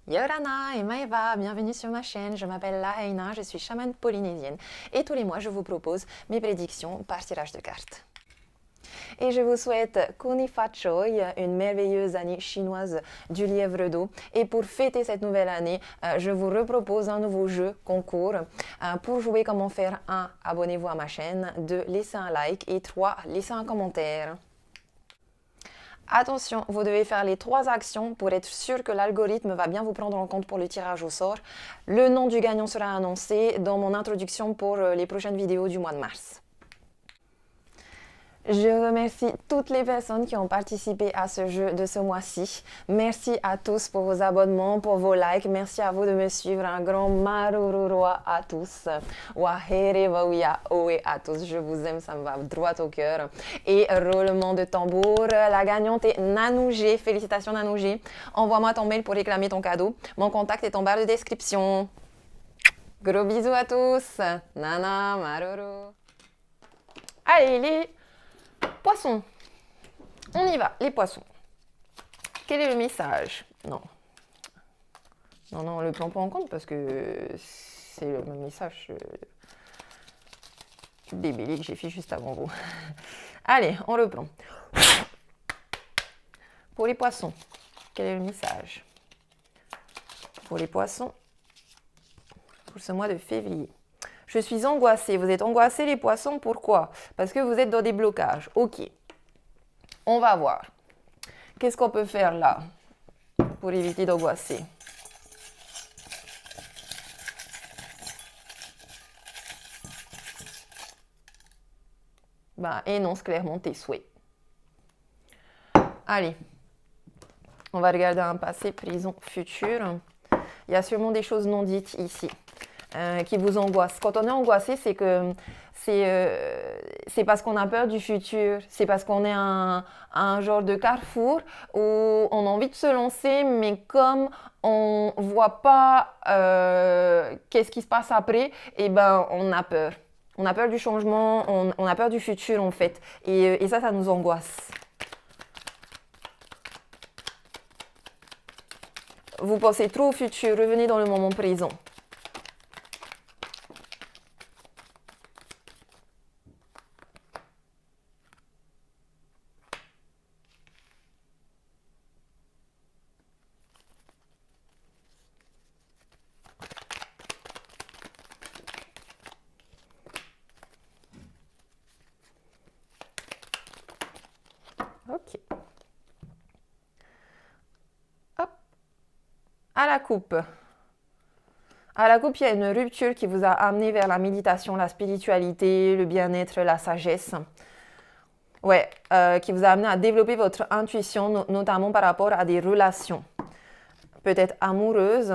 Yorana et Maeva, bienvenue sur ma chaîne, je m'appelle Lahaina, je suis chamane polynésienne et tous les mois je vous propose mes prédictions par tirage de cartes. Et je vous souhaite Kuni Fat Choi, une merveilleuse année chinoise du lièvre d'eau. Et pour fêter cette nouvelle année, je vous repropose un nouveau jeu concours. Pour jouer, comment faire? 1. Abonnez-vous à ma chaîne. 2. Laissez un like. Et 3. Laissez un commentaire. Attention, vous devez faire les 3 actions pour être sûr que l'algorithme va bien vous prendre en compte pour le tirage au sort. Le nom du gagnant sera annoncé dans mon introduction pour les prochaines vidéos du mois de mars. Je remercie toutes les personnes qui ont participé à ce jeu de ce mois-ci. Merci à tous pour vos abonnements, pour vos likes. Merci à vous de me suivre. Un grand marururoa à tous. Wahere wauya oe à tous. Je vous aime, ça me va droit au cœur. Et roulement de tambour. La gagnante est Nanougé. Félicitations Nanougé. Envoie-moi ton mail pour réclamer ton cadeau. Mon contact est en barre de description. Gros bisous à tous. Nana maruru. Allez, les poissons, on y va, les poissons. Quel est le message? Non, on ne le prend pas en compte parce que c'est le même message débile que j'ai fait juste avant vous. Allez, on reprend. Pour les poissons, quel est le message? Pour les poissons, pour ce mois de février. Je suis angoissée. Vous êtes angoissés les poissons, pourquoi? Parce que vous êtes dans des blocages. Ok, on va voir. Qu'est-ce qu'on peut faire là pour éviter d'angoisser? Énonce clairement tes souhaits. Allez, on va regarder un passé, présent, futur. Il y a sûrement des choses non dites ici. Qui vous angoisse. Quand on est angoissé, c'est que c'est parce qu'on a peur du futur, c'est parce qu'on est à un genre de carrefour où on a envie de se lancer, mais comme on ne voit pas qu'est-ce qui se passe après, et on a peur. On a peur du changement, on a peur du futur en fait. Et ça nous angoisse. Vous pensez trop au futur, revenez dans le moment présent. Ok. Hop. À la coupe. À la coupe, il y a une rupture qui vous a amené vers la méditation, la spiritualité, le bien-être, la sagesse. Ouais, qui vous a amené à développer votre intuition, notamment par rapport à des relations. Peut-être amoureuses.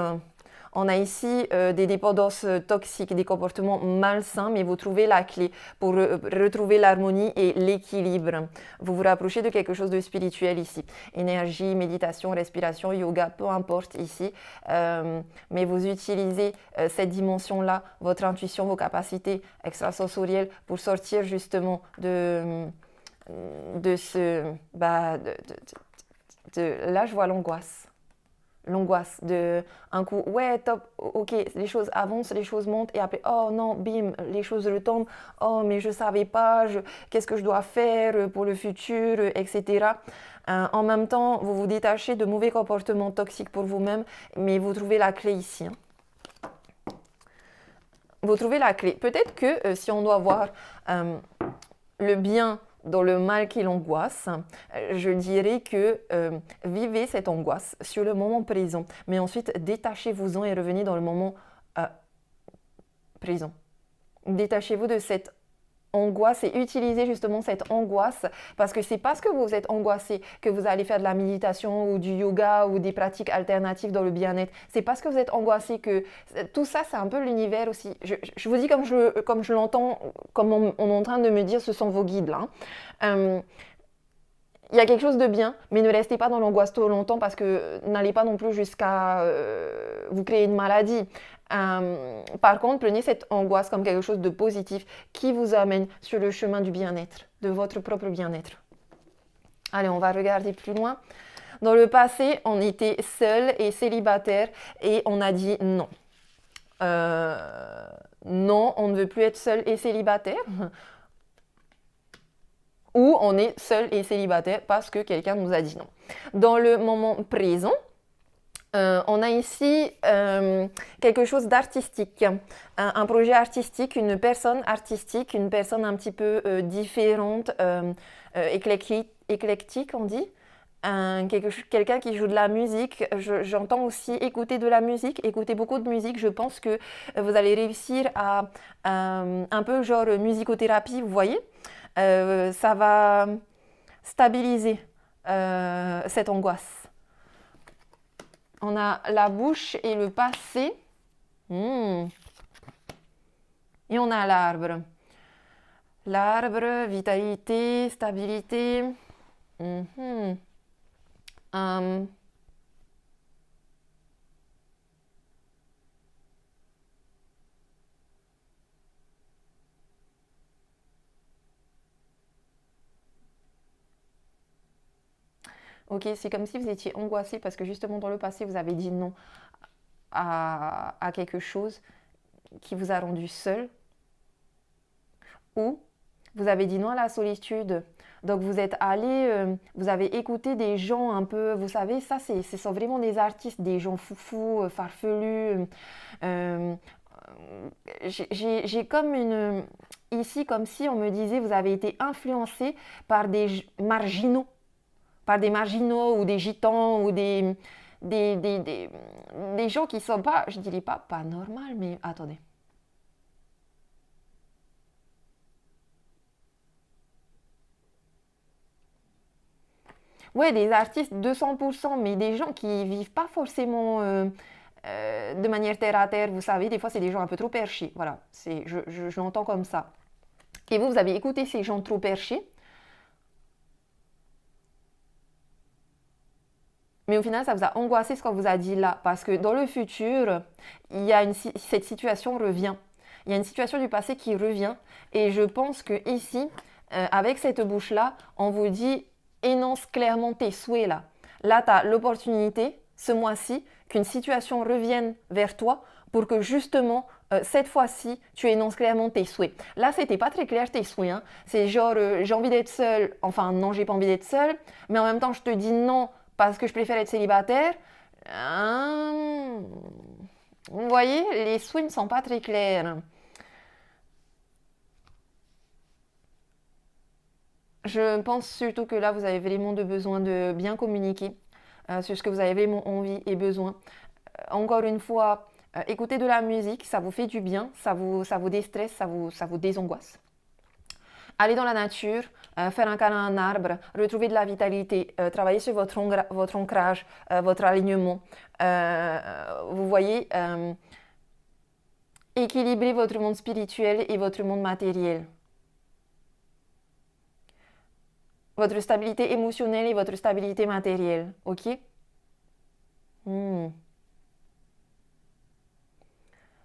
On a ici des dépendances toxiques, des comportements malsains, mais vous trouvez la clé pour retrouver l'harmonie et l'équilibre. Vous vous rapprochez de quelque chose de spirituel ici. Énergie, méditation, respiration, yoga, peu importe ici. Mais vous utilisez cette dimension-là, votre intuition, vos capacités extrasensorielles pour sortir justement de là, je vois l'angoisse. L'angoisse de un coup, ouais, top, ok, les choses avancent, les choses montent, et après, oh non, bim, les choses retombent, oh, mais je ne savais pas, qu'est-ce que je dois faire pour le futur, etc. En même temps, vous vous détachez de mauvais comportements toxiques pour vous-même, mais vous trouvez la clé ici. Vous trouvez la clé. Peut-être que si on doit voir le bien dans le mal qui l'angoisse, je dirais que vivez cette angoisse sur le moment présent, mais ensuite détachez-vous-en et revenez dans le moment présent. Détachez-vous de cette angoisse et utilisez justement cette angoisse parce que c'est parce que vous êtes angoissé que vous allez faire de la méditation ou du yoga ou des pratiques alternatives dans le bien-être. C'est parce que vous êtes angoissé que tout ça, c'est un peu l'univers aussi. Je vous dis comme je l'entends, comme on est en train de me dire, ce sont vos guides là. Il y a quelque chose de bien, mais ne restez pas dans l'angoisse trop longtemps parce que n'allez pas non plus jusqu'à vous créer une maladie. Par contre, prenez cette angoisse comme quelque chose de positif qui vous amène sur le chemin du bien-être, de votre propre bien-être. Allez, on va regarder plus loin. Dans le passé, on était seul et célibataire et on a dit non. Non, on ne veut plus être seul et célibataire. Ou on est seul et célibataire parce que quelqu'un nous a dit non. Dans le moment présent, on a ici quelque chose d'artistique, un projet artistique, une personne artistique, une personne un petit peu différente, éclectique on dit. Quelqu'un qui joue de la musique. J'entends aussi écouter de la musique, écouter beaucoup de musique. Je pense que vous allez réussir à un peu genre musicothérapie, vous voyez. Ça va stabiliser cette angoisse. On a la bouche et le passé. Et on a l'arbre. L'arbre, vitalité, stabilité. Ok, c'est comme si vous étiez angoissé parce que justement dans le passé, vous avez dit non à quelque chose qui vous a rendu seul. Ou vous avez dit non à la solitude. Donc vous êtes allé, vous avez écouté des gens un peu, vous savez, ça ce sont vraiment des artistes, des gens foufous, farfelus. J'ai comme une... Ici, comme si on me disait, vous avez été influencé par des marginaux ou des gitans ou des gens qui sont pas, je dirais pas normal, mais attendez. Ouais, des artistes 200%, mais des gens qui vivent pas forcément de manière terre à terre, vous savez, des fois c'est des gens un peu trop perchés, voilà, je l'entends comme ça. Et vous avez écouté ces gens trop perchés, mais au final ça vous a angoissé ce qu'on vous a dit là, parce que dans le futur, cette situation revient. Il y a une situation du passé qui revient, et je pense que ici, avec cette bouche-là, on vous dit énonce clairement tes souhaits là. Là, tu as l'opportunité, ce mois-ci, qu'une situation revienne vers toi pour que justement, cette fois-ci, tu énonces clairement tes souhaits. Là, c'était pas très clair tes souhaits. Hein. C'est genre, j'ai envie d'être seule. Enfin, non, j'ai pas envie d'être seule. Mais en même temps, je te dis non parce que je préfère être célibataire. Vous voyez, les souhaits ne sont pas très clairs. Je pense surtout que là, vous avez vraiment besoin de bien communiquer sur ce que vous avez vraiment envie et besoin. Encore une fois, écouter de la musique, ça vous fait du bien, ça vous déstresse, ça vous désangoisse. Aller dans la nature, faire un câlin à un arbre, retrouver de la vitalité, travailler sur votre ancrage, votre alignement. Vous voyez, équilibrer votre monde spirituel et votre monde matériel. Votre stabilité émotionnelle et votre stabilité matérielle, ok? Je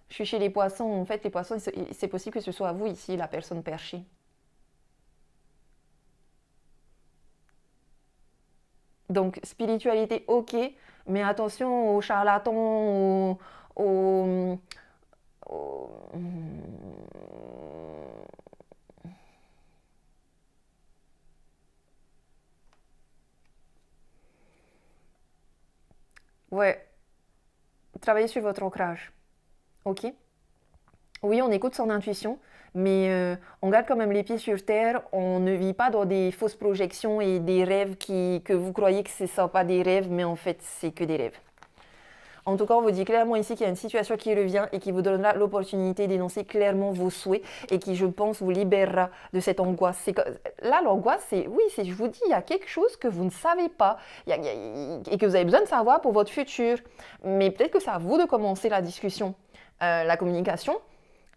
suis chez les poissons. En fait, les poissons, c'est possible que ce soit vous ici, la personne perchée. Donc, spiritualité, ok, mais attention aux charlatans, aux- aux- Ouais, travaillez sur votre ancrage, ok? Oui, on écoute son intuition, mais on garde quand même les pieds sur terre. On ne vit pas dans des fausses projections et des rêves que vous croyez que ce ne sont pas des rêves, mais en fait, c'est que des rêves. En tout cas, on vous dit clairement ici qu'il y a une situation qui revient et qui vous donnera l'opportunité d'énoncer clairement vos souhaits et qui, je pense, vous libérera de cette angoisse. Là, l'angoisse, oui, je vous dis, il y a quelque chose que vous ne savez pas et que vous avez besoin de savoir pour votre futur. Mais peut-être que c'est à vous de commencer la discussion, la communication,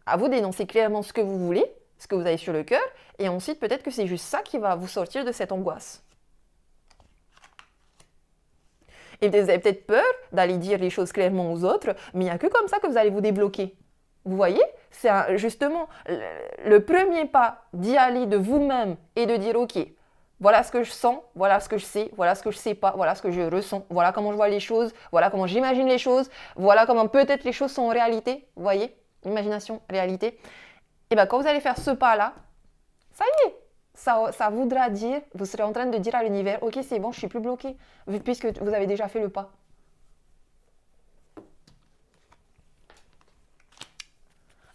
à vous d'énoncer clairement ce que vous voulez, ce que vous avez sur le cœur, et ensuite peut-être que c'est juste ça qui va vous sortir de cette angoisse. Et vous avez peut-être peur d'aller dire les choses clairement aux autres, mais il n'y a que comme ça que vous allez vous débloquer. Vous voyez, c'est justement le premier pas d'y aller de vous-même et de dire ok, Voilà ce que je sens, voilà ce que je sais, voilà ce que je sais pas, voilà ce que je ressens, voilà comment je vois les choses, voilà comment j'imagine les choses, voilà comment peut-être les choses sont en réalité. Vous voyez? Imagination, réalité. Et bien quand vous allez faire ce pas-là, ça y est, ça voudra dire, vous serez en train de dire à l'univers, ok c'est bon, je suis plus bloqué, puisque vous avez déjà fait le pas.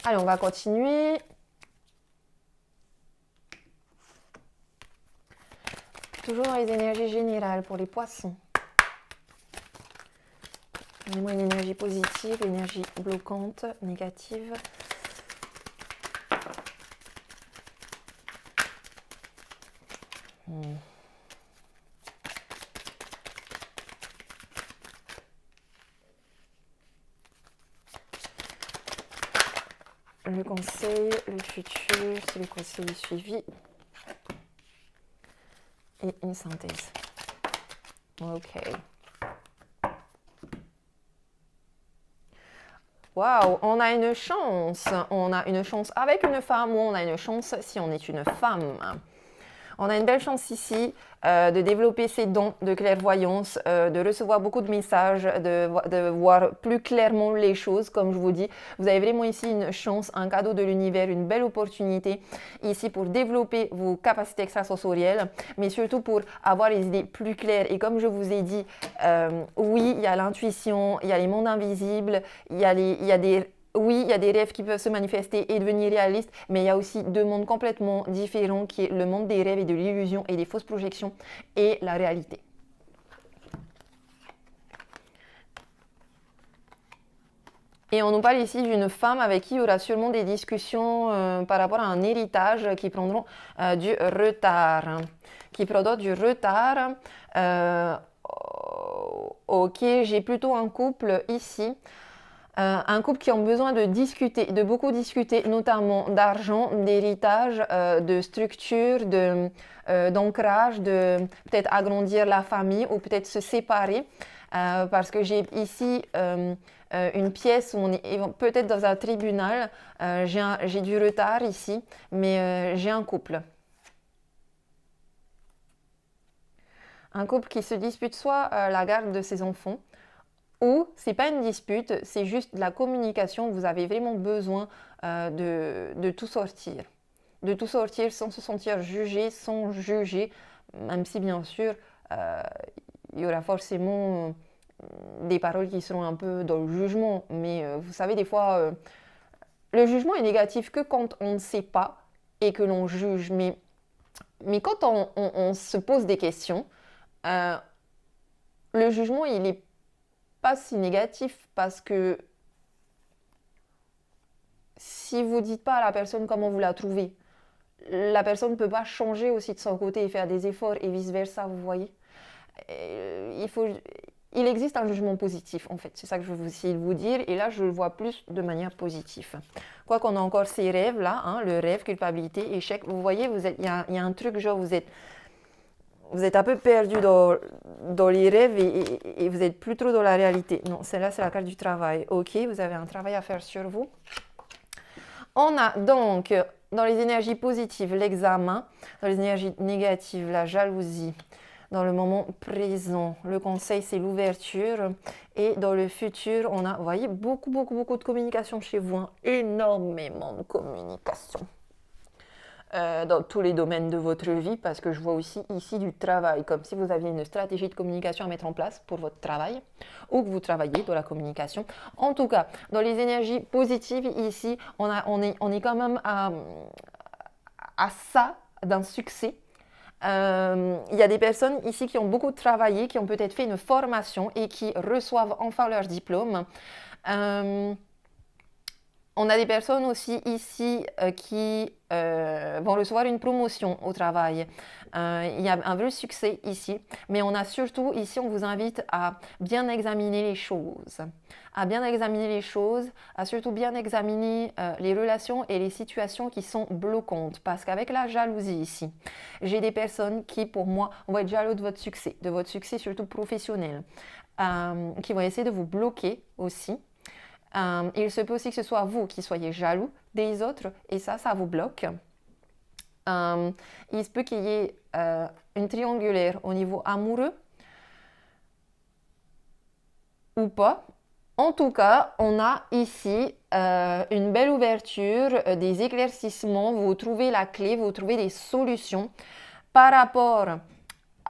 Allez, on va continuer. Toujours dans les énergies générales pour les poissons. Donnez-moi une énergie positive, énergie bloquante, négative. Le conseil, le futur, c'est le conseil suivi. Et une synthèse. Ok. Waouh, on a une chance. On a une chance avec une femme ou on a une chance si on est une femme. On a une belle chance ici de développer ses dons de clairvoyance, de recevoir beaucoup de messages, de voir plus clairement les choses. Comme je vous dis, vous avez vraiment ici une chance, un cadeau de l'univers, une belle opportunité ici pour développer vos capacités extrasensorielles, mais surtout pour avoir les idées plus claires. Et comme je vous ai dit, oui, il y a l'intuition, il y a les mondes invisibles, il y a des... Oui, il y a des rêves qui peuvent se manifester et devenir réalistes, mais il y a aussi deux mondes complètement différents qui est le monde des rêves et de l'illusion et des fausses projections et la réalité. Et on nous parle ici d'une femme avec qui il y aura sûrement des discussions par rapport à un héritage qui prendront du retard. Qui prendront du retard. Ok, j'ai plutôt un couple ici. Un couple qui ont besoin de discuter, de beaucoup discuter, notamment d'argent, d'héritage, de structure, d'ancrage, de peut-être agrandir la famille ou peut-être se séparer. Parce que j'ai ici une pièce où on est peut-être dans un tribunal. J'ai du retard ici, mais j'ai un couple. Un couple qui se dispute soit la garde de ses enfants, ou c'est pas une dispute, c'est juste de la communication. Vous avez vraiment besoin de tout sortir. De tout sortir sans se sentir jugé, sans juger, même si bien sûr il y aura forcément des paroles qui seront un peu dans le jugement. Mais vous savez, des fois, le jugement est négatif que quand on ne sait pas et que l'on juge. Mais quand on se pose des questions, le jugement, il est pas si négatif parce que si vous dites pas à la personne comment vous la trouvez, la personne ne peut pas changer aussi de son côté et faire des efforts et vice versa, vous voyez. Il existe un jugement positif en fait, c'est ça que je veux essayer de vous dire et là je le vois plus de manière positive. Quoi qu'on a encore ces rêves là, hein, le rêve, culpabilité, échec, vous voyez, il y a un truc genre vous êtes un peu perdu dans les rêves et vous êtes plus trop dans la réalité. Non, celle-là, c'est la carte du travail. Ok, vous avez un travail à faire sur vous. On a donc, dans les énergies positives, l'examen. Dans les énergies négatives, la jalousie. Dans le moment présent, le conseil, c'est l'ouverture. Et dans le futur, on a, vous voyez, beaucoup de communication chez vous. Hein. Énormément de communication. Dans tous les domaines de votre vie parce que je vois aussi ici du travail, comme si vous aviez une stratégie de communication à mettre en place pour votre travail ou que vous travaillez dans la communication. En tout cas, dans les énergies positives ici, on est quand même à ça d'un succès. Il y a des personnes ici qui ont beaucoup travaillé, qui ont peut-être fait une formation et qui reçoivent enfin leur diplôme. On a des personnes aussi ici qui vont recevoir une promotion au travail. Il y a un vrai succès ici, mais on a surtout ici, on vous invite à bien examiner les choses. À bien examiner les choses, à surtout bien examiner les relations et les situations qui sont bloquantes. Parce qu'avec la jalousie ici, j'ai des personnes qui, pour moi, vont être jaloux de votre succès surtout professionnel, qui vont essayer de vous bloquer aussi. Il se peut aussi que ce soit vous qui soyez jaloux des autres et ça vous bloque. Il se peut qu'il y ait une triangulaire au niveau amoureux ou pas. En tout cas, on a ici une belle ouverture, des éclaircissements, vous trouvez la clé, vous trouvez des solutions par rapport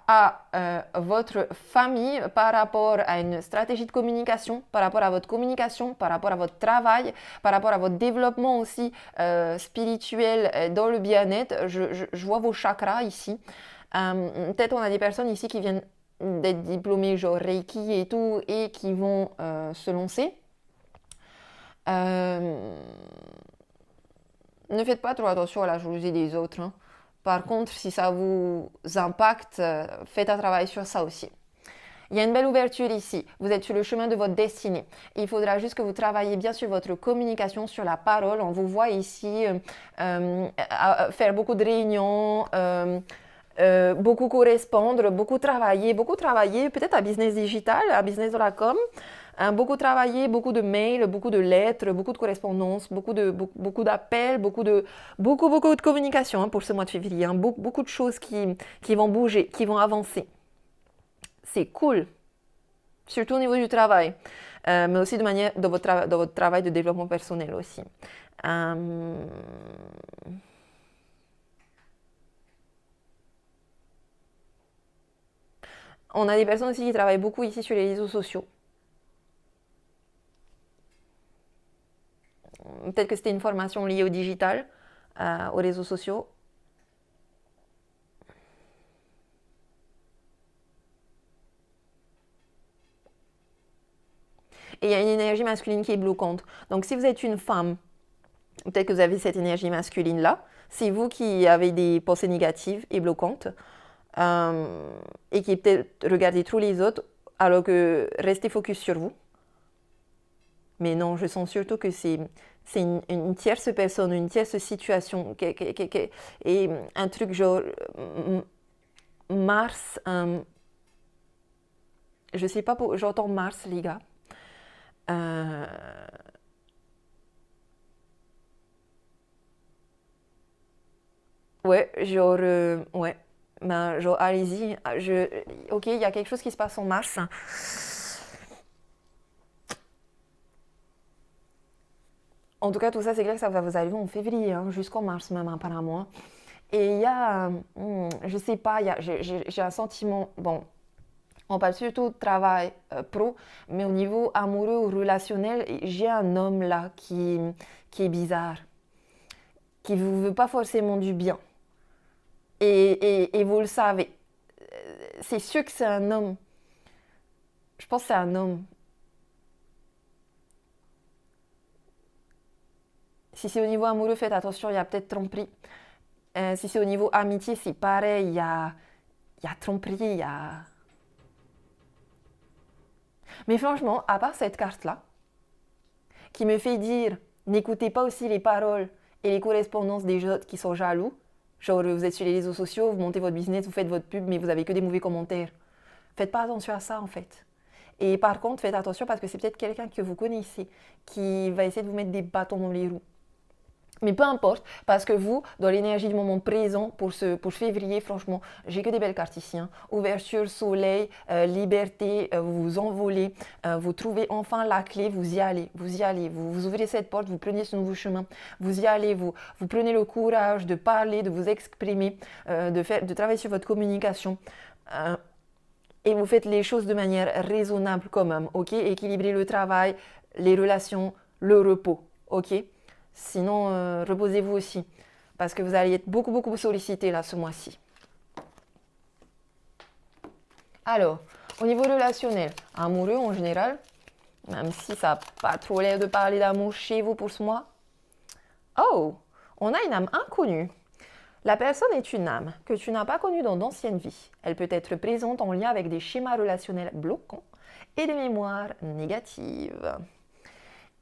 à votre famille, par rapport à une stratégie de communication, par rapport à votre communication, par rapport à votre travail, par rapport à votre développement aussi spirituel dans le bien-être. Je vois vos chakras ici. Peut-être on a des personnes ici qui viennent d'être diplômés genre Reiki et tout et qui vont se lancer. Ne faites pas trop attention à la jalousie des autres, hein. Par contre, si ça vous impacte, faites un travail sur ça aussi. Il y a une belle ouverture ici. Vous êtes sur le chemin de votre destinée. Il faudra juste que vous travaillez bien sur votre communication, sur la parole. On vous voit ici faire beaucoup de réunions, beaucoup correspondre, beaucoup travailler, peut-être à business digital, à business de la com. Beaucoup travailler, beaucoup de mails, beaucoup de lettres, beaucoup de correspondances, beaucoup d'appels, beaucoup de communication hein, pour ce mois de février. Hein. Beaucoup de choses qui vont bouger, qui vont avancer. C'est cool, surtout au niveau du travail, mais aussi de votre travail de développement personnel aussi. On a des personnes aussi qui travaillent beaucoup ici sur les réseaux sociaux. Peut-être que c'était une formation liée au digital, aux réseaux sociaux. Et il y a une énergie masculine qui est bloquante. Donc si vous êtes une femme, peut-être que vous avez cette énergie masculine-là. C'est vous qui avez des pensées négatives et bloquantes et qui peut-être regardez trop les autres alors que restez focus sur vous. Mais non, je sens surtout que c'est une tierce personne, une tierce situation et un truc genre Mars. Je sais pas, j'entends Mars, les gars. Ouais, genre, ouais. Ben, genre, allez-y. Ok, il y a quelque chose qui se passe en mars. En tout cas, tout ça, c'est clair que ça va vous arriver en février, hein, jusqu'en mars même, apparemment. Et il y a, je sais pas, j'ai un sentiment, bon, on parle surtout de travail pro, mais au niveau amoureux ou relationnel, j'ai un homme là qui est bizarre, qui vous veut pas forcément du bien. Et vous le savez. C'est sûr que c'est un homme. Je pense que c'est un homme. Si c'est au niveau amoureux, faites attention, il y a peut-être tromperie. Si c'est au niveau amitié, c'est pareil, il y a tromperie, il y a... Mais franchement, à part cette carte-là, qui me fait dire, n'écoutez pas aussi les paroles et les correspondances des autres qui sont jaloux, genre vous êtes sur les réseaux sociaux, vous montez votre business, vous faites votre pub, mais vous avez que des mauvais commentaires. Faites pas attention à ça en fait. Et par contre, faites attention parce que c'est peut-être quelqu'un que vous connaissez qui va essayer de vous mettre des bâtons dans les roues. Mais peu importe, parce que vous, dans l'énergie du moment présent, pour février, franchement, j'ai que des belles cartes ici. Hein. Ouverture, soleil, liberté, vous vous envolez, vous trouvez enfin la clé, vous y allez, vous ouvrez cette porte, vous prenez ce nouveau chemin, vous y allez, vous prenez le courage de parler, de vous exprimer, de travailler sur votre communication. Et vous faites les choses de manière raisonnable quand même, ok? Équilibrez le travail, les relations, le repos, ok? Sinon, reposez-vous aussi, parce que vous allez être beaucoup sollicité là ce mois-ci. Alors, au niveau relationnel, amoureux en général, même si ça n'a pas trop l'air de parler d'amour chez vous pour ce mois. Oh, on a une âme inconnue. La personne est une âme que tu n'as pas connue dans d'anciennes vies. Elle peut être présente en lien avec des schémas relationnels bloquants et des mémoires négatives.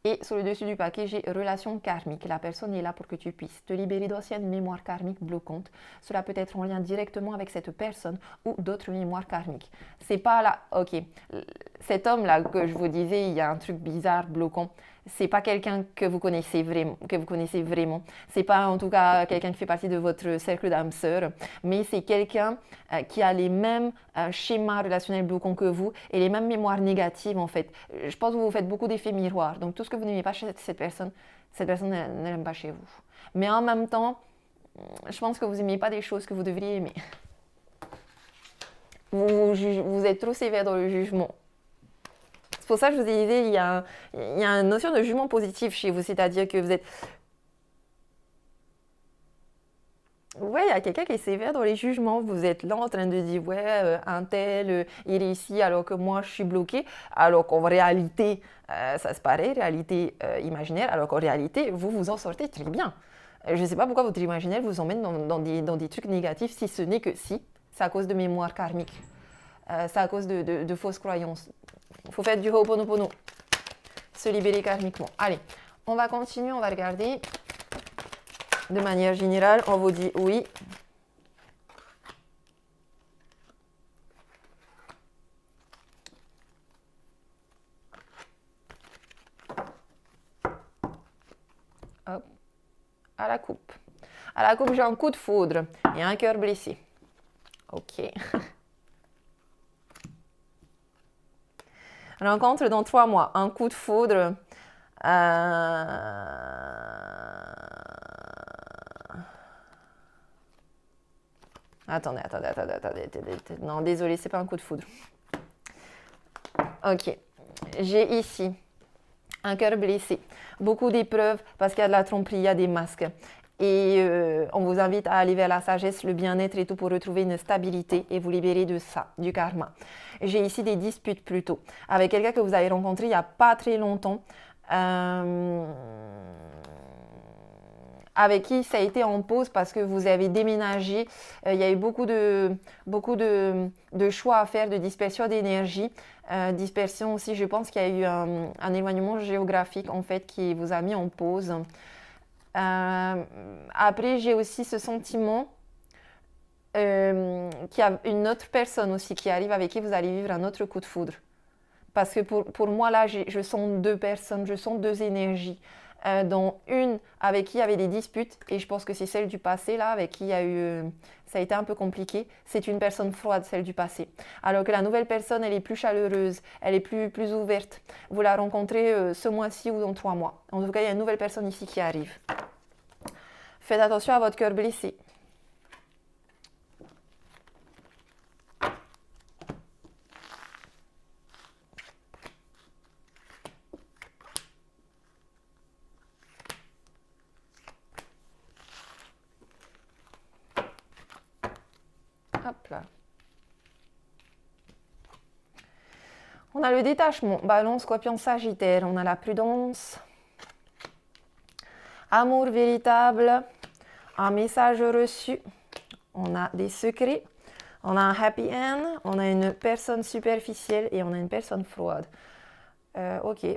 Et sur le dessus du paquet, j'ai relation karmique. La personne est là pour que tu puisses te libérer d'anciennes mémoires karmiques bloquantes. Cela peut être en lien directement avec cette personne ou d'autres mémoires karmiques. C'est pas là, ok. cet homme-là que je vous disais, il y a un truc bizarre, bloquant. C'est pas quelqu'un que vous connaissez vraiment. C'est pas en tout cas quelqu'un qui fait partie de votre cercle d'âmes sœurs, mais c'est quelqu'un qui a les mêmes schémas relationnels bloquants que vous et les mêmes mémoires négatives en fait. Je pense que vous faites beaucoup d'effets miroirs. Donc tout ce que vous n'aimez pas chez cette personne ne l'aime pas chez vous. Mais en même temps, je pense que vous n'aimez pas des choses que vous devriez aimer. Vous êtes trop sévère dans le jugement. C'est pour ça que je vous ai dit, il y a une notion de jugement positif chez vous, c'est-à-dire que vous êtes... Ouais, il y a quelqu'un qui est sévère dans les jugements. Vous êtes là en train de dire, ouais, un tel, il réussit alors que moi, je suis bloquée. Alors qu'en réalité, ça se paraît, réalité imaginaire, alors qu'en réalité, vous vous en sortez très bien. Je ne sais pas pourquoi votre imaginaire vous emmène dans des trucs négatifs, si ce n'est que si, c'est à cause de mémoire karmique. C'est à cause de fausses croyances. Il faut faire du Ho'oponopono. Se libérer karmiquement. Allez, on va continuer, on va regarder. De manière générale, on vous dit oui. Hop, à la coupe. À la coupe, j'ai un coup de foudre et un cœur blessé. Ok. Rencontre dans 3 mois. Un coup de foudre. Attendez. Non, désolé, c'est pas un coup de foudre. Ok. J'ai ici un cœur blessé. Beaucoup d'épreuves parce qu'il y a de la tromperie, il y a des masques. Et on vous invite à aller vers la sagesse, le bien-être et tout pour retrouver une stabilité et vous libérer de ça, du karma. J'ai ici des disputes plutôt avec quelqu'un que vous avez rencontré il n'y a pas très longtemps. Avec qui ça a été en pause parce que vous avez déménagé. Il y a eu beaucoup de choix à faire, de dispersion d'énergie. Dispersion aussi, je pense qu'il y a eu un éloignement géographique en fait qui vous a mis en pause. Après, j'ai aussi ce sentiment qu'il y a une autre personne aussi qui arrive avec qui vous allez vivre un autre coup de foudre. Parce que pour moi, là, je sens 2 personnes, je sens 2 énergies. Dont une avec qui il y avait des disputes, et je pense que c'est celle du passé, là, avec qui il y a eu... ça a été un peu compliqué. C'est une personne froide, celle du passé. Alors que la nouvelle personne, elle est plus chaleureuse, elle est plus ouverte. Vous la rencontrez ce mois-ci ou dans 3 mois. En tout cas, il y a une nouvelle personne ici qui arrive. Faites attention à votre cœur blessé. Hop là. On a le détachement, Balance, Scorpion, Sagittaire. On a la prudence. Amour véritable. Un message reçu. On a des secrets. On a un happy end. On a une personne superficielle et on a une personne froide. Ok,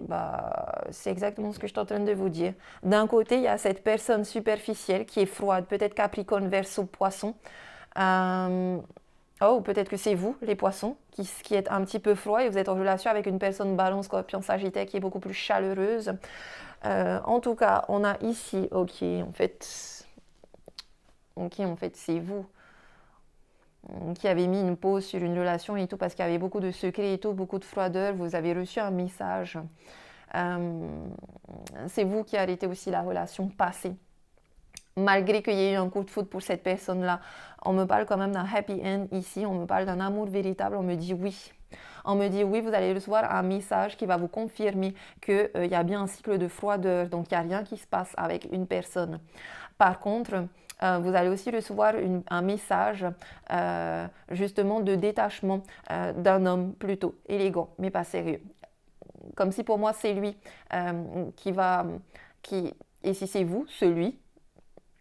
c'est exactement ce que je suis en train de vous dire. D'un côté, il y a cette personne superficielle qui est froide, peut-être Capricorne, Verseau, Poisson. Oh, peut-être que c'est vous, les poissons, qui êtes un petit peu froid et vous êtes en relation avec une personne Balance, Scorpion, Sagittaire qui est beaucoup plus chaleureuse. En tout cas, on a ici, ok, en fait, c'est vous qui avez mis une pause sur une relation et tout parce qu'il y avait beaucoup de secrets et tout, beaucoup de froideur. Vous avez reçu un message. C'est vous qui arrêtez aussi la relation passée. Malgré qu'il y ait eu un coup de foudre pour cette personne-là, on me parle quand même d'un happy end ici, on me parle d'un amour véritable, on me dit oui. On me dit oui, vous allez recevoir un message qui va vous confirmer qu'il y a bien un cycle de froideur, donc il n'y a rien qui se passe avec une personne. Par contre, vous allez aussi recevoir un message justement de détachement d'un homme plutôt élégant, mais pas sérieux. Comme si pour moi c'est lui et si c'est vous, celui,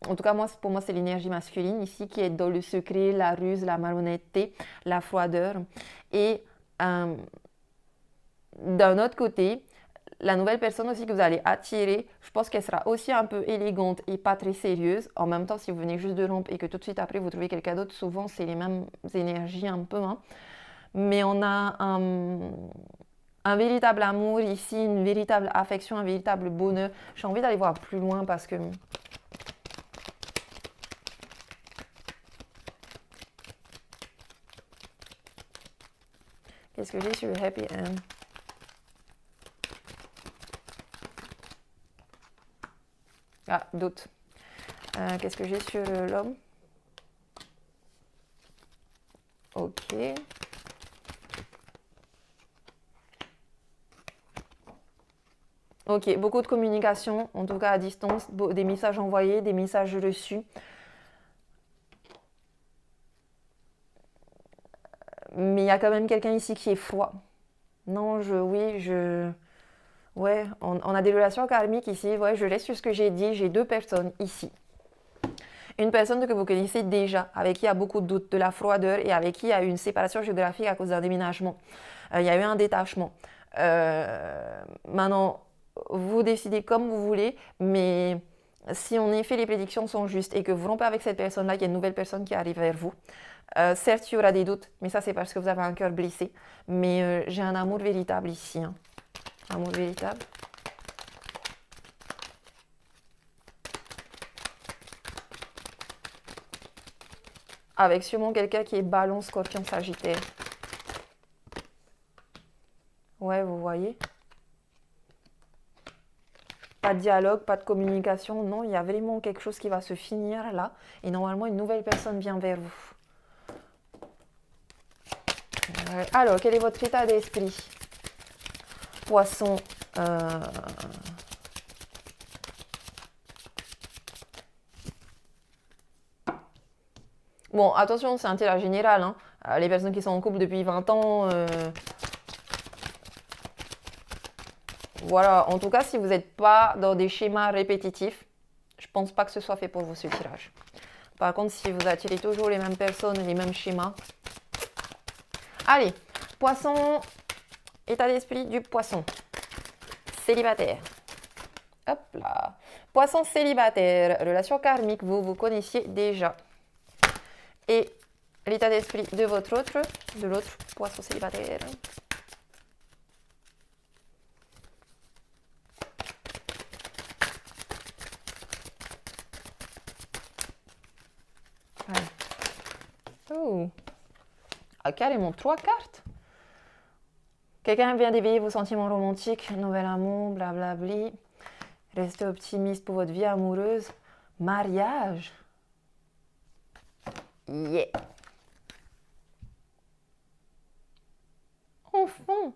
en tout cas, pour moi, c'est l'énergie masculine ici qui est dans le secret, la ruse, la malhonnêteté, la froideur. Et d'un autre côté, la nouvelle personne aussi que vous allez attirer, je pense qu'elle sera aussi un peu élégante et pas très sérieuse. En même temps, si vous venez juste de rompre et que tout de suite après, vous trouvez quelqu'un d'autre, souvent, c'est les mêmes énergies un peu. Hein. Mais on a un véritable amour ici, une véritable affection, un véritable bonheur. J'ai envie d'aller voir plus loin parce que... Qu'est-ce que j'ai sur le happy end? Ah, doute. Qu'est-ce que j'ai sur l'homme? Ok. Ok, beaucoup de communication, en tout cas à distance, des messages envoyés, des messages reçus. Mais il y a quand même quelqu'un ici qui est froid. Non, Ouais, on a des relations karmiques ici. Ouais, je reste sur ce que j'ai dit. J'ai deux personnes ici. Une personne que vous connaissez déjà, avec qui il y a beaucoup de doutes, de la froideur et avec qui il y a eu une séparation géographique à cause d'un déménagement. Il y a eu un détachement. Maintenant, vous décidez comme vous voulez, mais si en effet les prédictions sont justes et que vous rompez avec cette personne-là, qu'il y a une nouvelle personne qui arrive vers vous, certes, il y aura des doutes, mais ça c'est parce que vous avez un cœur blessé. Mais j'ai un amour véritable ici. Hein. Amour véritable. Avec sûrement quelqu'un qui est Balance, Scorpion, Sagittaire. Ouais, vous voyez. Pas de dialogue, pas de communication. Non, il y a vraiment quelque chose qui va se finir là. Et normalement, une nouvelle personne vient vers vous. Alors, quel est votre état d'esprit? Poisson. Bon, attention, c'est un tirage général. Hein. Les personnes qui sont en couple depuis 20 ans... Voilà, en tout cas, si vous n'êtes pas dans des schémas répétitifs, je pense pas que ce soit fait pour vous ce tirage. Par contre, si vous attirez toujours les mêmes personnes, les mêmes schémas... Allez, poisson, état d'esprit du poisson. Célibataire. Hop là. Poisson célibataire, relation karmique, vous vous connaissiez déjà. Et l'état d'esprit de l'autre poisson célibataire. Oh. Ah, carrément 3 cartes. Quelqu'un vient d'éveiller vos sentiments romantiques, nouvel amour, blablabli. Restez optimiste pour votre vie amoureuse. Mariage. Yeah. Enfin.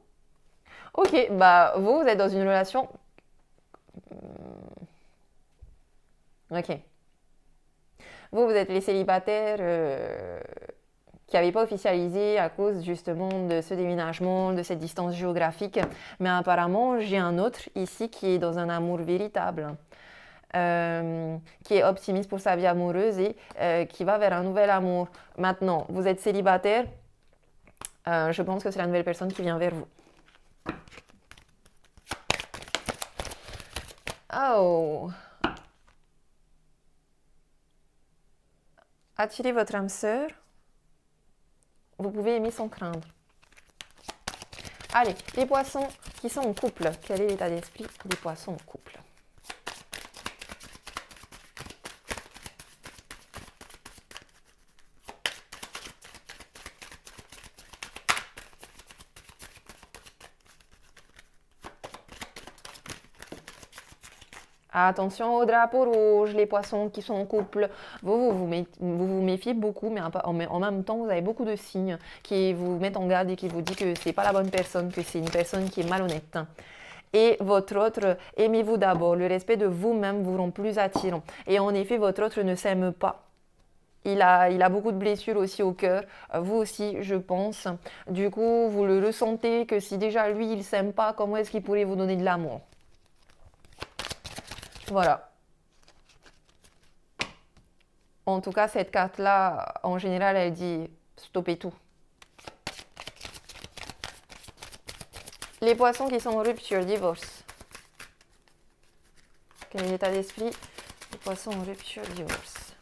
Ok, bah vous êtes dans une relation... Ok. Vous êtes les célibataires qui n'avaient pas officialisé à cause justement de ce déménagement, de cette distance géographique. Mais apparemment, j'ai un autre ici qui est dans un amour véritable. Qui est optimiste pour sa vie amoureuse et qui va vers un nouvel amour. Maintenant, vous êtes célibataire, je pense que c'est la nouvelle personne qui vient vers vous. Oh! Attirez votre âme sœur. Vous pouvez aimer sans craindre. Allez, les poissons qui sont en couple. Quel est l'état d'esprit des poissons en couple? Attention au drapeau rouge, les poissons qui sont en couple. Vous vous méfiez beaucoup, mais en même temps, vous avez beaucoup de signes qui vous mettent en garde et qui vous disent que c'est pas la bonne personne, que c'est une personne qui est malhonnête. Et votre autre, aimez-vous d'abord. Le respect de vous-même vous rend plus attirant. Et en effet, votre autre ne s'aime pas. Il a beaucoup de blessures aussi au cœur, vous aussi je pense. Du coup, vous le ressentez que si déjà lui il ne s'aime pas, comment est-ce qu'il pourrait vous donner de l'amour? Voilà. En tout cas, cette carte-là, en général, elle dit stoppez tout. Les poissons qui sont en rupture, divorce. Quel est l'état d'esprit? Les poissons en rupture, divorce.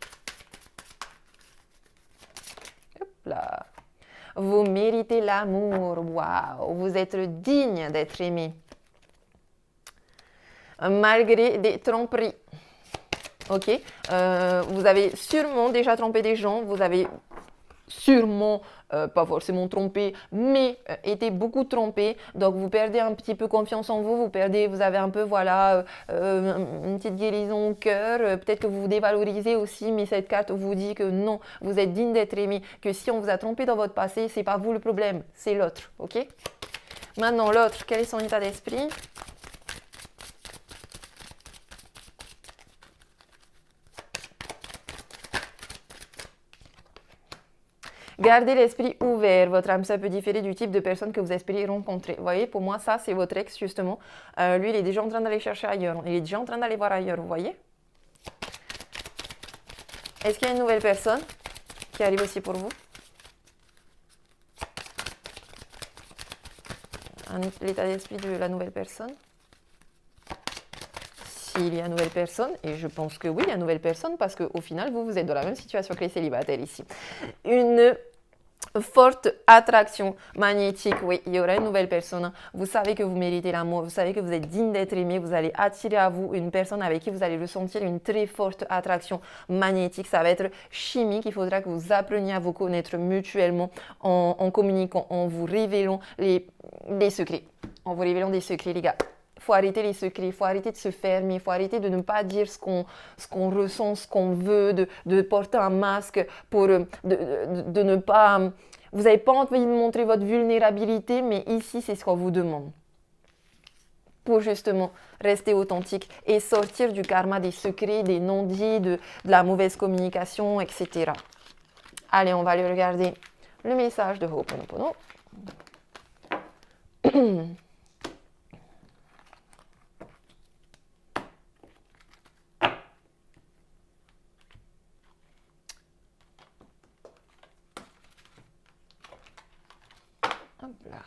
Hop là. Vous méritez l'amour. Waouh, vous êtes digne d'être aimé. Malgré des tromperies. Ok, vous avez sûrement déjà trompé des gens, vous avez sûrement, pas forcément trompé, mais été beaucoup trompé. Donc vous perdez un petit peu confiance en vous, vous avez un peu, voilà, une petite guérison au cœur. Peut-être que vous vous dévalorisez aussi, mais cette carte vous dit que non, vous êtes digne d'être aimé, que si on vous a trompé dans votre passé, c'est pas vous le problème, c'est l'autre, ok? Maintenant, l'autre, quel est son état d'esprit? Gardez l'esprit ouvert. Votre âme sœur peut différer du type de personne que vous espérez rencontrer. Vous voyez, pour moi, ça, c'est votre ex, justement. Lui, il est déjà en train d'aller chercher ailleurs. Il est déjà en train d'aller voir ailleurs, vous voyez? Est-ce qu'il y a une nouvelle personne qui arrive aussi pour vous? L'état d'esprit de la nouvelle personne? S'il y a une nouvelle personne, et je pense que oui, il y a une nouvelle personne, parce qu'au final, vous êtes dans la même situation que les célibataires ici. Une forte attraction magnétique, oui, il y aura une nouvelle personne. Vous savez que vous méritez l'amour, vous savez que vous êtes digne d'être aimé, vous allez attirer à vous une personne avec qui vous allez ressentir une très forte attraction magnétique. Ça va être chimique, il faudra que vous appreniez à vous connaître mutuellement en communiquant, en vous révélant les secrets. En vous révélant des secrets, les gars. Il faut arrêter les secrets, il faut arrêter de se fermer, il faut arrêter de ne pas dire ce qu'on ressent, ce qu'on veut, de porter un masque pour de ne pas... Vous n'avez pas envie de montrer votre vulnérabilité, mais ici, c'est ce qu'on vous demande. Pour justement rester authentique et sortir du karma des secrets, des non-dits, de la mauvaise communication, etc. Allez, on va aller regarder le message de Ho'oponopono. Hop là.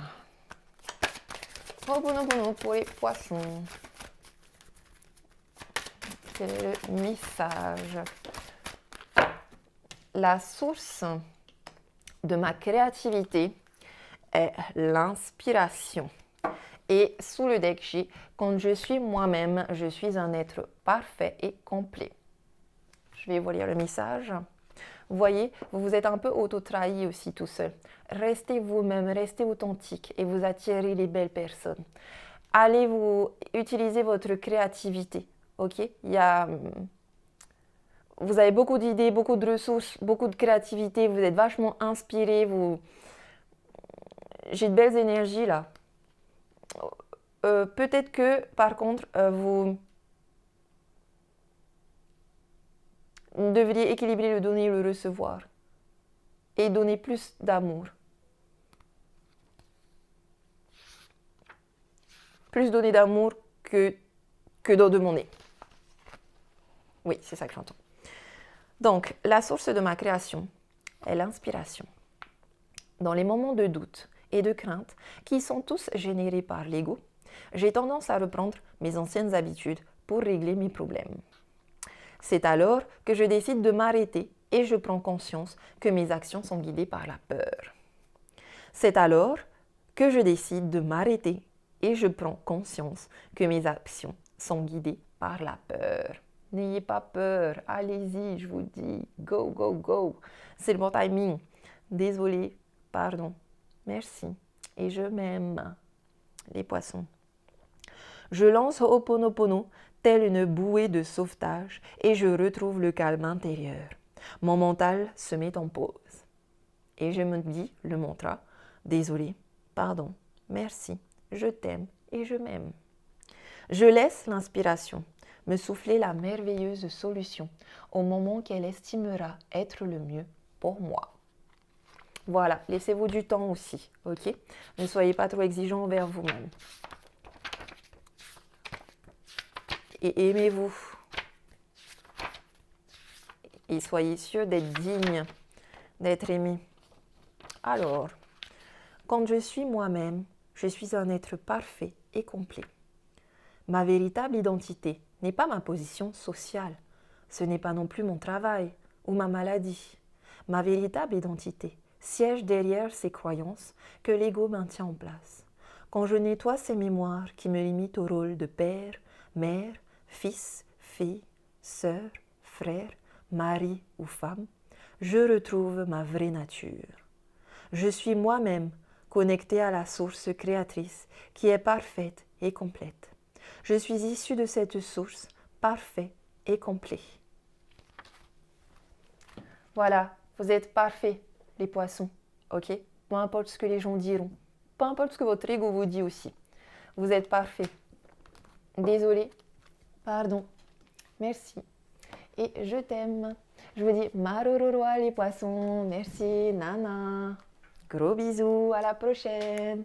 Ho'oponopono pour les poissons. Quel est le message? La source de ma créativité est l'inspiration. Et sous le deck, j'ai quand je suis moi-même, je suis un être parfait et complet. Je vais vous lire le message. Vous voyez, vous vous êtes un peu auto-trahi aussi tout seul. Restez vous-même, restez authentique et vous attirez les belles personnes. Allez vous utiliser votre créativité, ok? Vous avez beaucoup d'idées, beaucoup de ressources, beaucoup de créativité, vous êtes vachement inspiré, j'ai de belles énergies là. Peut-être que par contre, vous devriez équilibrer le donner et le recevoir et donner plus d'amour. Plus donner d'amour que d'en demander. Oui, c'est ça que j'entends. Donc, la source de ma création est l'inspiration. Dans les moments de doute et de crainte, qui sont tous générés par l'ego, j'ai tendance à reprendre mes anciennes habitudes pour régler mes problèmes. C'est alors que je décide de m'arrêter et je prends conscience que mes actions sont guidées par la peur. C'est alors que je décide de m'arrêter et je prends conscience que mes actions sont guidées par la peur. N'ayez pas peur, allez-y, je vous dis, go, go, go. C'est le bon timing. Désolé, pardon, merci. Et je m'aime, les poissons. Je lance Ho'oponopono telle une bouée de sauvetage et je retrouve le calme intérieur. Mon mental se met en pause. Et je me dis le mantra, désolé, pardon, merci, je t'aime et je m'aime. Je laisse l'inspiration me souffler la merveilleuse solution au moment qu'elle estimera être le mieux pour moi. Voilà, laissez-vous du temps aussi, ok? Ne soyez pas trop exigeant envers vous-même. Et aimez-vous. Et soyez sûr d'être digne, d'être aimé. Alors, quand je suis moi-même, je suis un être parfait et complet. Ma véritable identité n'est pas ma position sociale. Ce n'est pas non plus mon travail ou ma maladie. Ma véritable identité, siège derrière ces croyances que l'ego maintient en place. Quand je nettoie ces mémoires qui me limitent au rôle de père, mère, fils, fille, sœur, frère, mari ou femme, je retrouve ma vraie nature. Je suis moi-même connectée à la source créatrice qui est parfaite et complète. Je suis issue de cette source parfaite et complète. Voilà, vous êtes parfaits, les poissons, ok? Peu importe ce que les gens diront, peu importe ce que votre ego vous dit aussi. Vous êtes parfaits. Désolée, pardon, merci. Et je t'aime. Je vous dis marororoa les poissons, merci, nana. Gros bisous, à la prochaine.